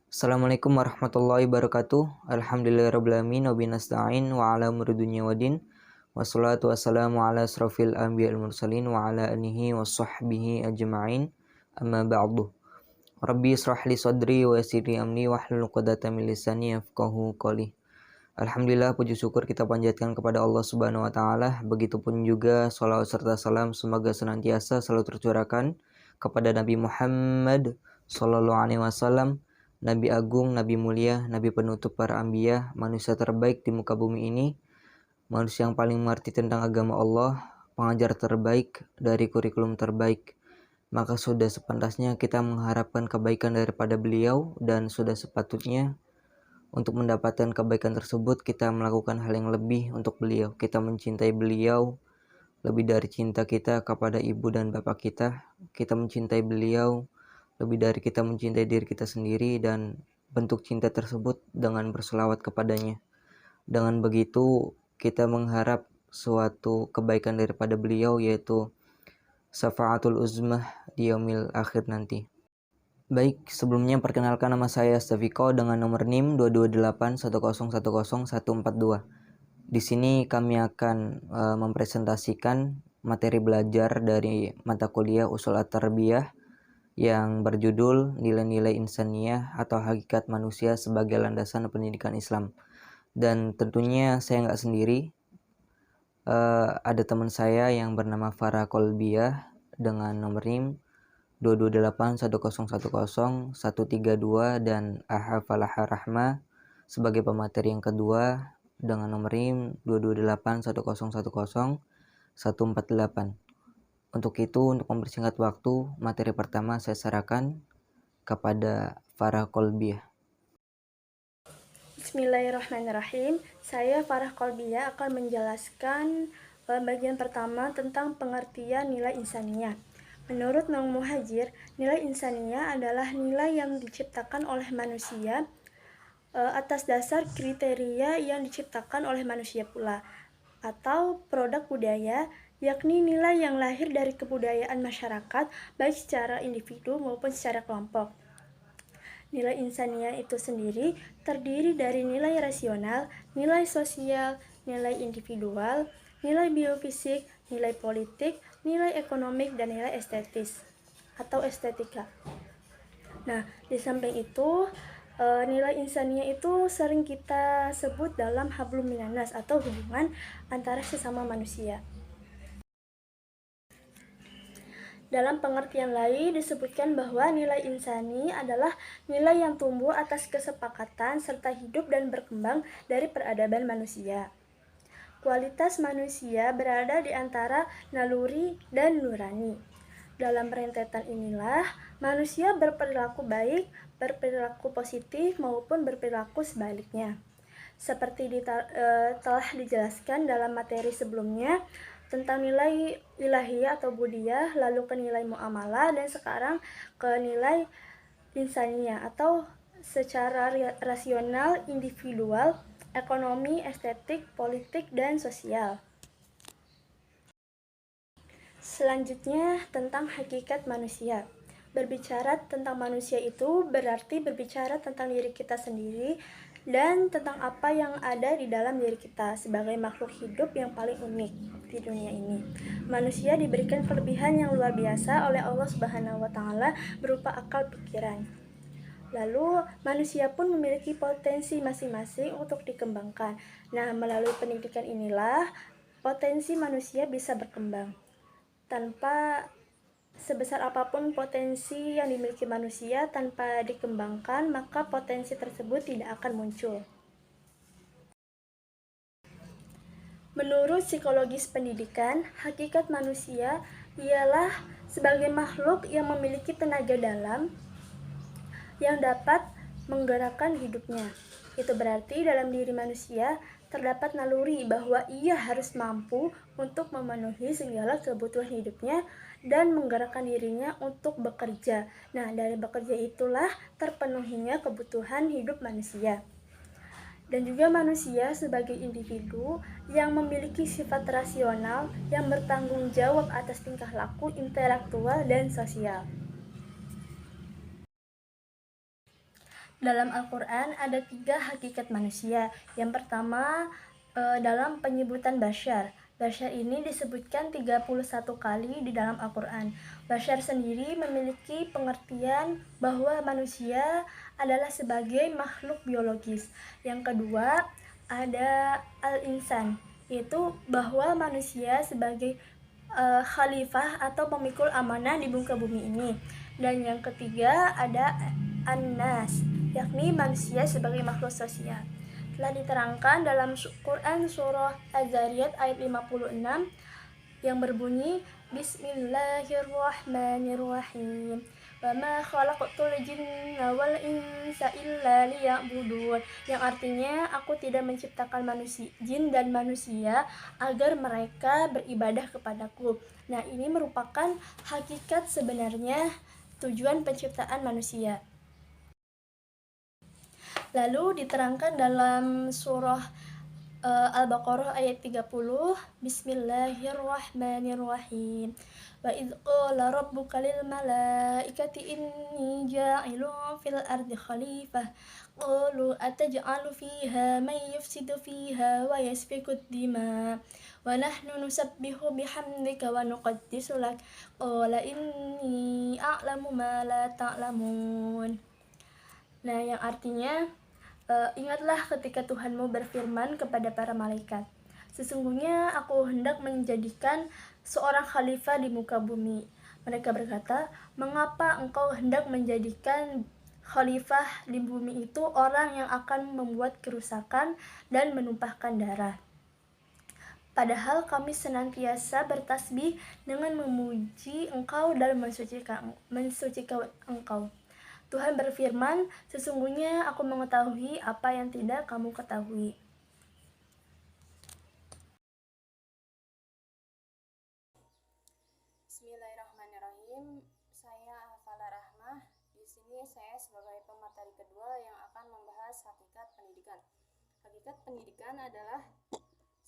Assalamualaikum warahmatullahi wabarakatuh. Alhamdulillahirrabbilalamin wa binasta'in wa ala umuri dunya wadin. Wassalatu wassalamu ala asrafil anbiya wal mursalin wa ala alihi wa sahbihi ajma'in. Amma ba'du. Rabbi israh li sadri wa yassir li amri wahlul 'uqdatam min lisani yafqahu qawli. Alhamdulillah, puji syukur kita panjatkan kepada Allah Subhanahu wa taala. Begitupun juga shalawat serta salam semoga senantiasa selalu tercurahkan kepada Nabi Muhammad sallallahu alaihi wasallam, Nabi agung, Nabi mulia, Nabi penutup para anbiya, manusia terbaik di muka bumi ini, manusia yang paling mengerti tentang agama Allah, pengajar terbaik dari kurikulum terbaik. Maka sudah sepantasnya kita mengharapkan kebaikan daripada beliau, dan sudah sepatutnya untuk mendapatkan kebaikan tersebut kita melakukan hal yang lebih untuk beliau. Kita mencintai beliau lebih dari cinta kita kepada ibu dan bapak kita. Kita mencintai beliau lebih dari kita mencintai diri kita sendiri, dan bentuk cinta tersebut dengan berselawat kepadanya. Dengan begitu kita mengharap suatu kebaikan daripada beliau, yaitu syafaatul uzmah di yaumil akhir nanti. Baik, sebelumnya perkenalkan, nama saya Steviko dengan nomor NIM 22810101442. Di sini kami akan mempresentasikan materi belajar dari mata kuliah Ushul At-Tarbiyah yang berjudul Nilai-nilai Insaniyah atau Hakikat Manusia sebagai Landasan Pendidikan Islam. Dan tentunya saya nggak sendiri, ada teman saya yang bernama Farah Kolbiah dengan nomor NIM 22810101332 dan Aha Falaha Rahma sebagai pemateri yang kedua dengan nomor NIM 22810101448. Untuk itu, untuk mempersingkat waktu, materi pertama saya serahkan kepada Farah Kolbiah. Bismillahirrahmanirrahim. Saya Farah Kolbiah akan menjelaskan bagian pertama tentang pengertian nilai insaniyah. Menurut Mang Muhajir, nilai insaniyah adalah nilai yang diciptakan oleh manusia atas dasar kriteria yang diciptakan oleh manusia pula, atau produk budaya, yakni nilai yang lahir dari kebudayaan masyarakat baik secara individu maupun secara kelompok. Nilai insaniyah itu sendiri terdiri dari nilai rasional, nilai sosial, nilai individual, nilai biofisik, nilai politik, nilai ekonomik, dan nilai estetis atau estetika. Nah, di samping itu, nilai insaniyah itu sering kita sebut dalam hablum minannas atau hubungan antara sesama manusia. Dalam pengertian lain disebutkan bahwa nilai insani adalah nilai yang tumbuh atas kesepakatan serta hidup dan berkembang dari peradaban manusia. Kualitas manusia berada di antara naluri dan nurani. Dalam rentetan inilah manusia berperilaku baik, berperilaku positif maupun berperilaku sebaliknya. Seperti telah dijelaskan dalam materi sebelumnya tentang nilai ilahiyah atau budiah, lalu ke nilai muamalah, dan sekarang ke nilai insaniyah atau secara rasional, individual, ekonomi, estetik, politik, dan sosial. Selanjutnya tentang hakikat manusia. Berbicara tentang manusia itu berarti berbicara tentang diri kita sendiri dan tentang apa yang ada di dalam diri kita sebagai makhluk hidup yang paling unik di dunia ini. Manusia diberikan kelebihan yang luar biasa oleh Allah Subhanahu wa taala berupa akal pikiran. Lalu manusia pun memiliki potensi masing-masing untuk dikembangkan. Nah, melalui pendidikan inilah potensi manusia bisa berkembang. Tanpa sebesar apapun potensi yang dimiliki manusia, tanpa dikembangkan, maka potensi tersebut tidak akan muncul. Menurut psikologis pendidikan, hakikat manusia ialah sebagai makhluk yang memiliki tenaga dalam yang dapat menggerakkan hidupnya. Itu berarti dalam diri manusia terdapat naluri bahwa ia harus mampu untuk memenuhi segala kebutuhan hidupnya dan menggerakkan dirinya untuk bekerja. Nah, dari bekerja itulah terpenuhinya kebutuhan hidup manusia. Dan juga manusia sebagai individu yang memiliki sifat rasional yang bertanggung jawab atas tingkah laku intelektual dan sosial. Dalam Al-Quran ada 3 hakikat manusia. Yang pertama, dalam penyebutan Bashar. Bashar ini disebutkan 31 kali di dalam Al-Quran. Bashar sendiri memiliki pengertian bahwa manusia adalah sebagai makhluk biologis. Yang kedua, ada Al-Insan, yaitu bahwa manusia sebagai khalifah atau pemikul amanah di muka bumi ini. Dan yang ketiga ada An-Nas, yakni manusia sebagai makhluk sosial. Telah diterangkan dalam Quran surah Az-Zariyat ayat 56 yang berbunyi Bismillahirrahmanirrahim. Wa ma khalaqtul jinna wal insa illa liya'budun. Yang artinya aku tidak menciptakan jin dan manusia agar mereka beribadah kepadaku. Nah, ini merupakan hakikat sebenarnya tujuan penciptaan manusia. Lalu diterangkan dalam surah Al-Baqarah ayat 30, Bismillahirrahmanirrahim. Wa idh qala rabbuka lil malaikati inni ja'ilun fil ardi khalifah. Qalu ataj'alu fiha man yufsidu fiha wa yasfiku ad-dima wa nahnu nusabbihu bihamdika wa nuqaddisu lak. Qala inni a'lamu ma la ta'lamun. Nah, yang artinya ingatlah ketika Tuhanmu berfirman kepada para malaikat, sesungguhnya aku hendak menjadikan seorang khalifah di muka bumi. Mereka berkata, mengapa engkau hendak menjadikan khalifah di bumi itu orang yang akan membuat kerusakan dan menumpahkan darah? Padahal kami senantiasa bertasbih dengan memuji engkau dan mensucikan engkau. Tuhan berfirman, sesungguhnya aku mengetahui apa yang tidak kamu ketahui. Bismillahirrahmanirrahim. Saya Hafala Rahmah. Di sini saya sebagai pemateri kedua yang akan membahas hakikat pendidikan. Hakikat pendidikan adalah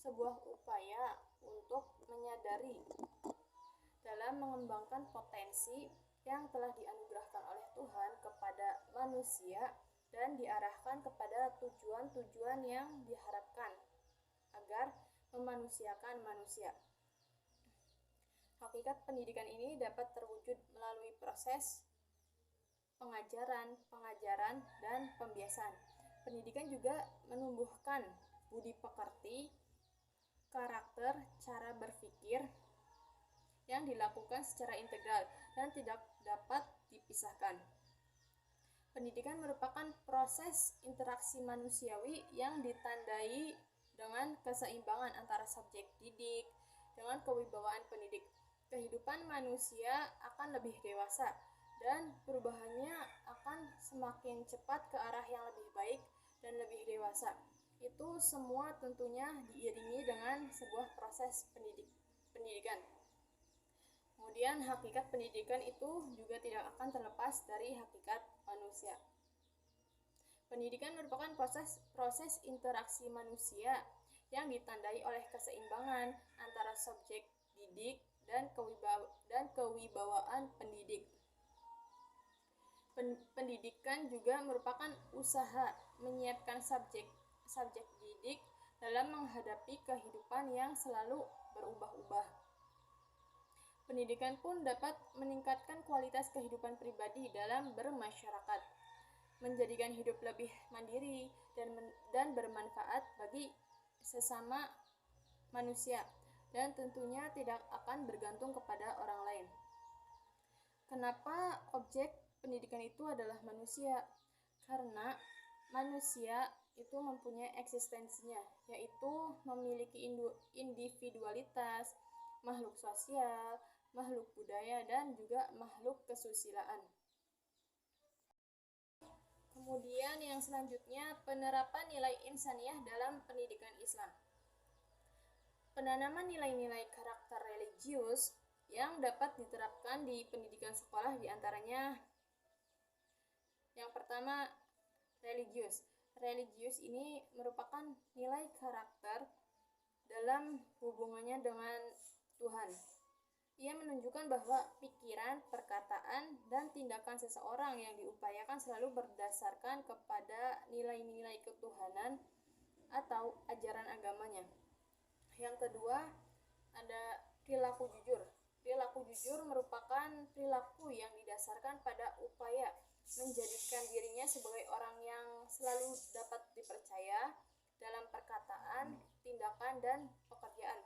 sebuah upaya untuk menyadari dalam mengembangkan potensi yang telah dianugerahkan oleh Tuhan kepada manusia dan diarahkan kepada tujuan-tujuan yang diharapkan agar memanusiakan manusia. Hakikat pendidikan ini dapat terwujud melalui proses pengajaran, dan pembiasaan. Pendidikan juga menumbuhkan budi pekerti, karakter, cara berpikir yang dilakukan secara integral dan tidak dapat dipisahkan. Pendidikan merupakan proses interaksi manusiawi yang ditandai dengan keseimbangan antara subjek didik dengan kewibawaan pendidik. Kehidupan manusia akan lebih dewasa dan perubahannya akan semakin cepat ke arah yang lebih baik dan lebih dewasa. Itu semua tentunya diiringi dengan sebuah proses pendidikan. Kemudian hakikat pendidikan itu juga tidak akan terlepas dari hakikat manusia. Pendidikan merupakan proses interaksi manusia yang ditandai oleh keseimbangan antara subjek didik dan kewibawaan pendidik. Pendidikan juga merupakan usaha menyiapkan subjek didik dalam menghadapi kehidupan yang selalu berubah-ubah. Pendidikan pun dapat meningkatkan kualitas kehidupan pribadi dalam bermasyarakat, menjadikan hidup lebih mandiri dan bermanfaat bagi sesama manusia, dan tentunya tidak akan bergantung kepada orang lain. Kenapa objek pendidikan itu adalah manusia? Karena manusia itu mempunyai eksistensinya, yaitu memiliki individualitas, makhluk sosial, makhluk budaya, dan juga makhluk kesusilaan. Kemudian yang selanjutnya, penerapan nilai insaniyah dalam pendidikan Islam. Penanaman nilai-nilai karakter religius yang dapat diterapkan di pendidikan sekolah diantaranya yang pertama, religius. Religius ini merupakan nilai karakter dalam hubungannya dengan Tuhan. Ia menunjukkan bahwa pikiran, perkataan, dan tindakan seseorang yang diupayakan selalu berdasarkan kepada nilai-nilai ketuhanan atau ajaran agamanya. Yang kedua, ada perilaku jujur. Perilaku jujur merupakan perilaku yang didasarkan pada upaya menjadikan dirinya sebagai orang yang selalu dapat dipercaya dalam perkataan, tindakan, dan pekerjaan,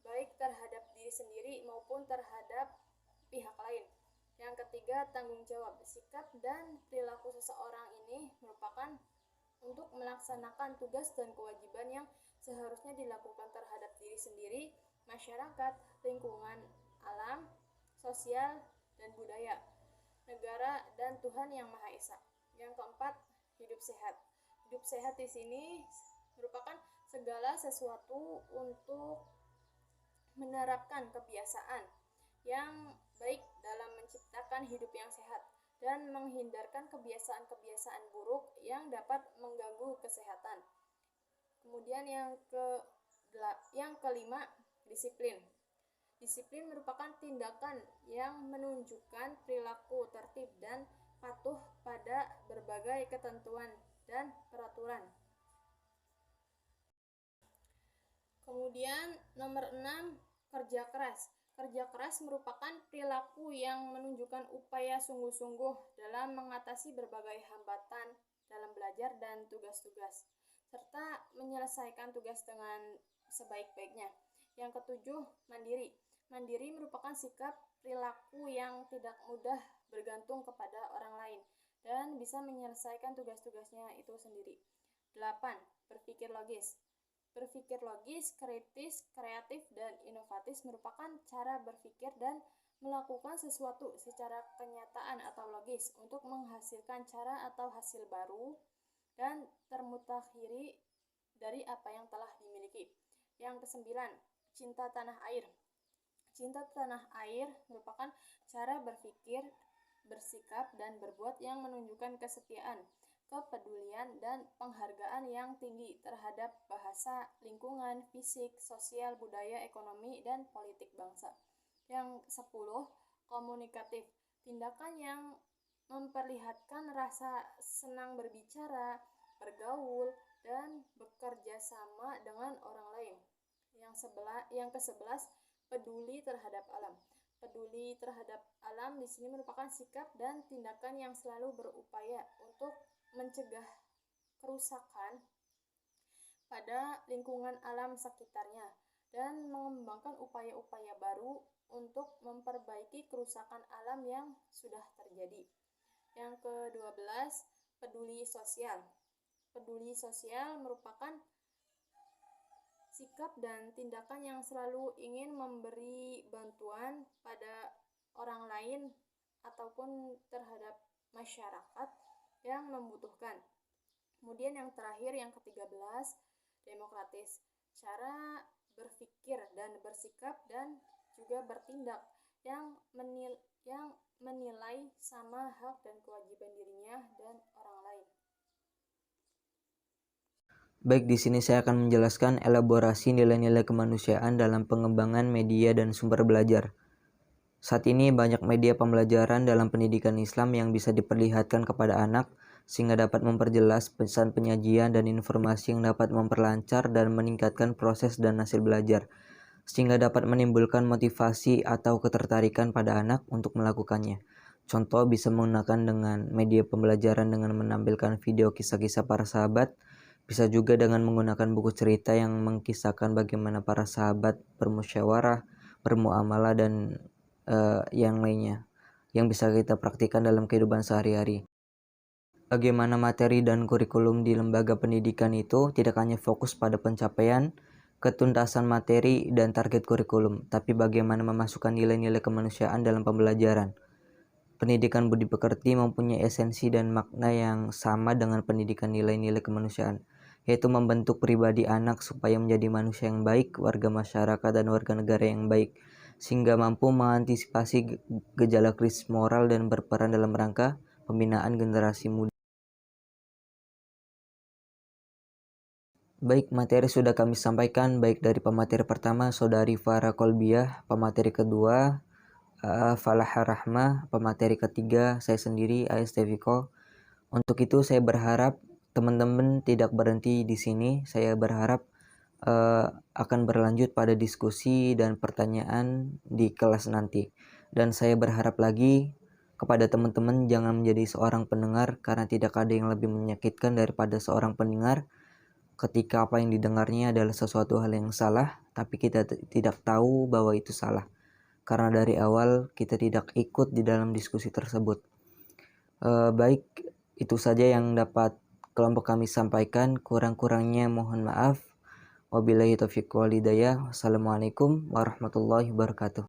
baik terhadap diri sendiri maupun terhadap pihak lain. Yang ketiga, tanggung jawab. Sikap dan perilaku seseorang ini merupakan untuk melaksanakan tugas dan kewajiban yang seharusnya dilakukan terhadap diri sendiri, masyarakat, lingkungan, alam, sosial, dan budaya, negara, dan Tuhan Yang Maha Esa. Yang keempat, hidup sehat. Hidup sehat di sini merupakan segala sesuatu untuk menerapkan kebiasaan yang baik dalam menciptakan hidup yang sehat dan menghindarkan kebiasaan-kebiasaan buruk yang dapat mengganggu kesehatan. Kemudian yang kelima, disiplin. Disiplin merupakan tindakan yang menunjukkan perilaku tertib dan patuh pada berbagai ketentuan dan peraturan. Kemudian nomor 6, kerja keras. Kerja keras merupakan perilaku yang menunjukkan upaya sungguh-sungguh dalam mengatasi berbagai hambatan dalam belajar dan tugas-tugas, serta menyelesaikan tugas dengan sebaik-baiknya. Yang ketujuh, mandiri. Mandiri merupakan sikap perilaku yang tidak mudah bergantung kepada orang lain dan bisa menyelesaikan tugas-tugasnya itu sendiri. 8, berpikir logis. Berpikir logis, kritis, kreatif, dan inovatif merupakan cara berpikir dan melakukan sesuatu secara kenyataan atau logis untuk menghasilkan cara atau hasil baru dan termutakhiri dari apa yang telah dimiliki. Yang kesembilan, cinta tanah air. Cinta tanah air merupakan cara berpikir, bersikap, dan berbuat yang menunjukkan kesetiaan, kepedulian, dan penghargaan yang tinggi terhadap bahasa, lingkungan, fisik, sosial, budaya, ekonomi, dan politik bangsa. Yang 10, komunikatif. Tindakan yang memperlihatkan rasa senang berbicara, bergaul, dan bekerja sama dengan orang lain. Yang ke-11, peduli terhadap alam. Peduli terhadap alam di sini merupakan sikap dan tindakan yang selalu berupaya untuk mencegah kerusakan pada lingkungan alam sekitarnya dan mengembangkan upaya-upaya baru untuk memperbaiki kerusakan alam yang sudah terjadi. Yang ke-12, peduli sosial. Peduli sosial merupakan sikap dan tindakan yang selalu ingin memberi bantuan pada orang lain ataupun terhadap masyarakat yang membutuhkan. Kemudian yang terakhir, yang ke-13, demokratis. Cara berpikir dan bersikap dan juga bertindak yang menilai sama hak dan kewajiban dirinya dan orang lain. Baik, di sini saya akan menjelaskan elaborasi nilai-nilai kemanusiaan dalam pengembangan media dan sumber belajar. Saat ini banyak media pembelajaran dalam pendidikan Islam yang bisa diperlihatkan kepada anak sehingga dapat memperjelas pesan penyajian dan informasi yang dapat memperlancar dan meningkatkan proses dan hasil belajar, sehingga dapat menimbulkan motivasi atau ketertarikan pada anak untuk melakukannya. Contoh bisa menggunakan dengan media pembelajaran dengan menampilkan video kisah-kisah para sahabat, bisa juga dengan menggunakan buku cerita yang mengkisahkan bagaimana para sahabat bermusyawarah, bermuamalah, dan yang lainnya yang bisa kita praktikkan dalam kehidupan sehari-hari. Bagaimana materi dan kurikulum di lembaga pendidikan itu tidak hanya fokus pada pencapaian, ketuntasan materi, dan target kurikulum, tapi bagaimana memasukkan nilai-nilai kemanusiaan dalam pembelajaran. Pendidikan budi pekerti mempunyai esensi dan makna yang sama dengan pendidikan nilai-nilai kemanusiaan, yaitu membentuk pribadi anak supaya menjadi manusia yang baik, warga masyarakat, dan warga negara yang baik, sehingga mampu mengantisipasi gejala krisis moral dan berperan dalam rangka pembinaan generasi muda. Baik, materi sudah kami sampaikan baik dari pemateri pertama Saudari Farah Kolbiah, pemateri kedua Falah Rahmah, pemateri ketiga saya sendiri AS Deviko. Untuk itu saya berharap teman-teman tidak berhenti di sini. Saya berharap akan berlanjut pada diskusi dan pertanyaan di kelas nanti. Dan saya berharap lagi kepada teman-teman jangan menjadi seorang pendengar, karena tidak ada yang lebih menyakitkan daripada seorang pendengar ketika apa yang didengarnya adalah sesuatu hal yang salah, tapi kita tidak tahu bahwa itu salah. Karena dari awal kita tidak ikut di dalam diskusi tersebut. Baik, itu saja yang dapat kelompok kami sampaikan. Kurang-kurangnya mohon maaf. Wabillahi taufiq wal hidayah. Wassalamualaikum warahmatullahi wabarakatuh.